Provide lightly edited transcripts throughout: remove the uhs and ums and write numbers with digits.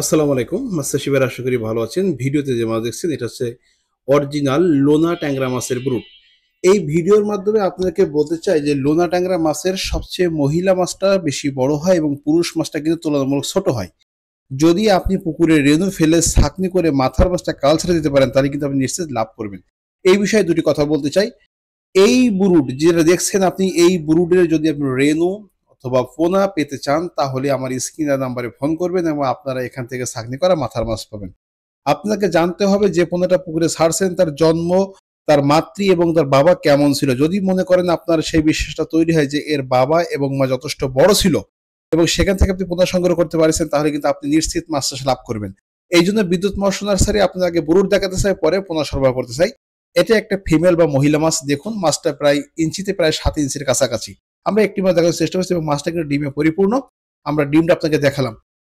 আসসালামু আলাইকুম। মাস্টার শিবের আশা করি ভালো আছেন। ভিডিওতে যে মাছ দেখছেন এটা হচ্ছে অরিজিনাল লোনা ট্যাংরা মাছের ব্রুড। এই ভিডিওর মাধ্যমে আপনাদেরকে বলতে চাই যে লোনা ট্যাংরা মাছের সবচেয়ে মহিলা মাছটা বেশি বড় হয় এবং পুরুষ মাছটা কিন্তু তুলনামূলক ছোট হয়। যদি আপনি পুকুরে রেণু ফেলে ছাঁকনি করে মাথার মাছটা কালচারে দিতে পারেন তাহলে কিন্তু আপনি নিশ্চিত লাভ করবেন। এই বিষয়ে দুটি কথা বলতে চাই। এই ব্রুড যেটা দেখছেন আপনি, এই ব্রুডের যদি আপনি রেনু অথবা পোনা পেতে চান তাহলে আমার স্ক্রিনের নাম্বারে ফোন করবেন এবং আপনারা এখান থেকে ছাঁকনি করা মাথার মাছ পাবেন। আপনাকে জানতে হবে যে পোনাটা পুকুরে ছাড়ছেন তার জন্ম, তার মাতৃ এবং তার বাবা কেমন ছিল। যদি মনে করেন আপনার সেই বিশ্বাসটা তৈরি হয় যে এর বাবা এবং মা যথেষ্ট বড় ছিল এবং সেখান থেকে আপনি পোনা সংগ্রহ করতে পারছেন তাহলে কিন্তু আপনি নিশ্চিত মাছ চাষ লাভ করবেন। এই জন্য বিদ্যুৎ মৎস্য নার্সারি আপনাকে আগে ব্রুড দেখাতে চাই, পরে পোনা সরবরাহ করতে চাই। এটা একটা ফিমেল বা মহিলা মাছ। দেখুন মাছটা প্রায় ইঞ্চিতে প্রায় 7 ইঞ্চির কাছাকাছি। আমরা একটি মাছ দেখার চেষ্টা করছি এবং মাছটা কিন্তু ডিমে পরিপূর্ণ। আমরা ডিমটা আপনাকে দেখালাম।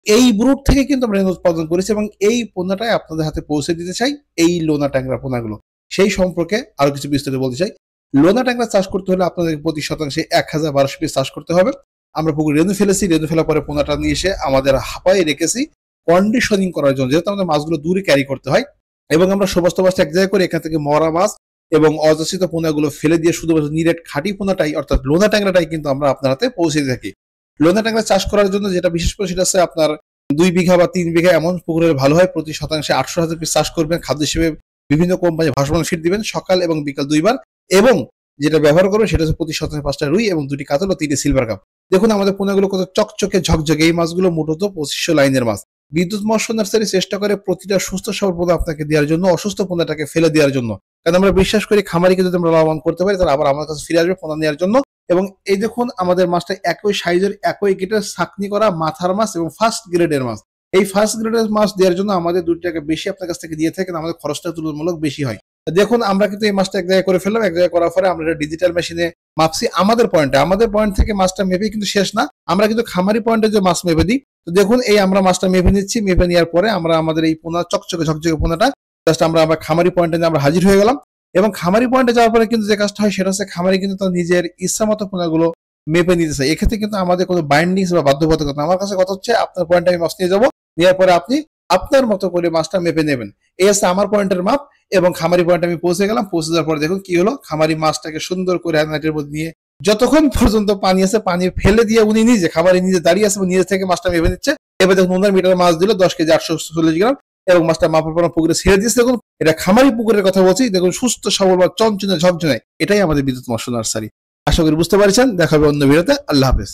এই ব্রুড থেকে কিন্তু আমরা রেণু উৎপাদন করেছি এবং এই পোনাটাই আপনাদের হাতে পৌঁছে দিতে চাই, এই লোনা ট্যাংরা পোনাগুলো। সেই সম্পর্কে আরো কিছু বিস্তারিত বলতে চাই। লোনা ট্যাংরা চাষ করতে হলে আপনাদের প্রতি শতাংশে 1012 পিস চাষ করতে হবে। আমরা পুকুরে রেণু ফেলেছি, রেণু ফেলার পরে পোনাটা নিয়ে এসে আমাদের হাঁপায়ে রেখেছি কন্ডিশনিং করার জন্য, যেহেতু আমাদের মাছগুলো দূরে ক্যারি করতে হয় এবং আমরা সমস্ত মাছ এক জায়গায় করে এখান থেকে মরা মাছ এবং অযাচিত পোনাগুলো ফেলে দিয়ে শুধুমাত্র নিরেট খাঁটি পোনাটাই অর্থাৎ লোনা ট্যাংরাটাই কিন্তু আমরা আপনার হাতে পৌঁছে দিয়ে থাকি। লোনা ট্যাংরা চাষ করার জন্য যেটা বিশেষ করে সেটা হচ্ছে আপনার 2 বিঘা বা 3 বিঘা এমন পুকুরে ভালো হয়। প্রতি শতাংশে 800,000 পিস চাষ করবেন। খাদ্য হিসেবে বিভিন্ন কোম্পানি ভাসমান ফিড দিবেন সকাল এবং বিকাল 2 বার, এবং যেটা ব্যবহার করবেন সেটা হচ্ছে প্রতি শতাংশে 5টা রুই এবং 2টি কাতল ও 3টি সিলভার কাপ। দেখুন আমাদের পোনাগুলো কত চকচকে ঝকঝকে। এই মাছগুলো মূলত 2500 লাইনের মাছ। বিদ্যুৎ মৎস্য নার্সারি চেষ্টা করে প্রতিটা সুস্থ সবল পোনা আপনাকে দেওয়ার জন্য, অসুস্থ পোনাটাকে ফেলে দেওয়ার জন্য। কারণ আমরা বিশ্বাস করি খামারিকে যদি আমরা লাভবান করতে পারি তাহলে আবার আমার কাছে ফিরে আসবে পোনা নেওয়ার জন্য। এবং এই দেখুন আমাদের মাছটা একই সাইজের, একই গেটের ছাঁকনি করা মাথার মাছ এবং ফার্স্ট গ্রেডের মাছ। এই ফার্স্ট গ্রেডের মাছ দেওয়ার জন্য আমাদের 2 টাকা বেশি আপনার কাছ থেকে দিয়ে থাকেন, আমাদের খরচটা তুলনামূলক বেশি হয়। দেখুন আমরা কিন্তু এই মাছটা এক জায়গায় করে ফেললাম, এক জায়গায় করার পরে আমরা ডিজিটাল মেশিনে মাপছি আমাদের পয়েন্টে। আমাদের পয়েন্ট থেকে মাছটা মেপে কিন্তু শেষ না, আমরা কিন্তু খামারি পয়েন্টে যে মাছ মেপে দিই। তো দেখুন এই আমরা মাছটা মেপে নিচ্ছি, মেপে নেওয়ার পরে আমরা আমাদের এই পোনা চকচকে ঝকঝকে পোনাটা জাস্ট আমরা আবার খামারি পয়েন্টে আমরা হাজির হয়ে গেলাম। এবং খামারি পয়েন্টে যাওয়ার পরে কিন্তু যে কাজটা হয় সেটা হচ্ছে খামারি কিন্তু তার নিজের ইচ্ছা মতো পোনাগুলো মেপে নিতে চাই। এক্ষেত্রে কিন্তু আমাদের কোনো বাইন্ডিংস বা বাধ্যবাধকতা না। আমার কাছে কথা হচ্ছে আপনার পয়েন্টে আমি মাছ নিয়ে যাবো, নেওয়ার পরে আপনি আপনার মতো করে মাছটা মেপে নেবেন। এই হচ্ছে আমার পয়েন্টের মাপ। এবং খামারি পয়েন্টে আমি পৌঁছে গেলাম। পৌঁছে যাওয়ার পরে দেখুন কি হলো, খামারি মাছটাকে সুন্দর করে নেটের মধ্যে নিয়ে যতক্ষণ পর্যন্ত পানি আছে পানি ফেলে দিয়ে উনি নিজে খামারি নিজে দাঁড়িয়ে আছে, নিজে থেকে মাছটা মেপে নিচ্ছে। এবার দেখুন 15 মিটার মাছ দিল 10 কেজি 840 গ্রাম এবং মাছটা মাপার পর পুকুরে ছেড়ে দিয়েছে। দেখুন এটা খামারি পুকুরের কথা বলছি। দেখুন সুস্থ সবল বা চঞ্চনে ঝকঝনে, এটাই আমাদের বিদ্যুৎ মৎস্য নার্সারি। আশা করি বুঝতে পারছেন। দেখা হবে অন্য ভিডিওতে। আল্লাহ হাফেজ।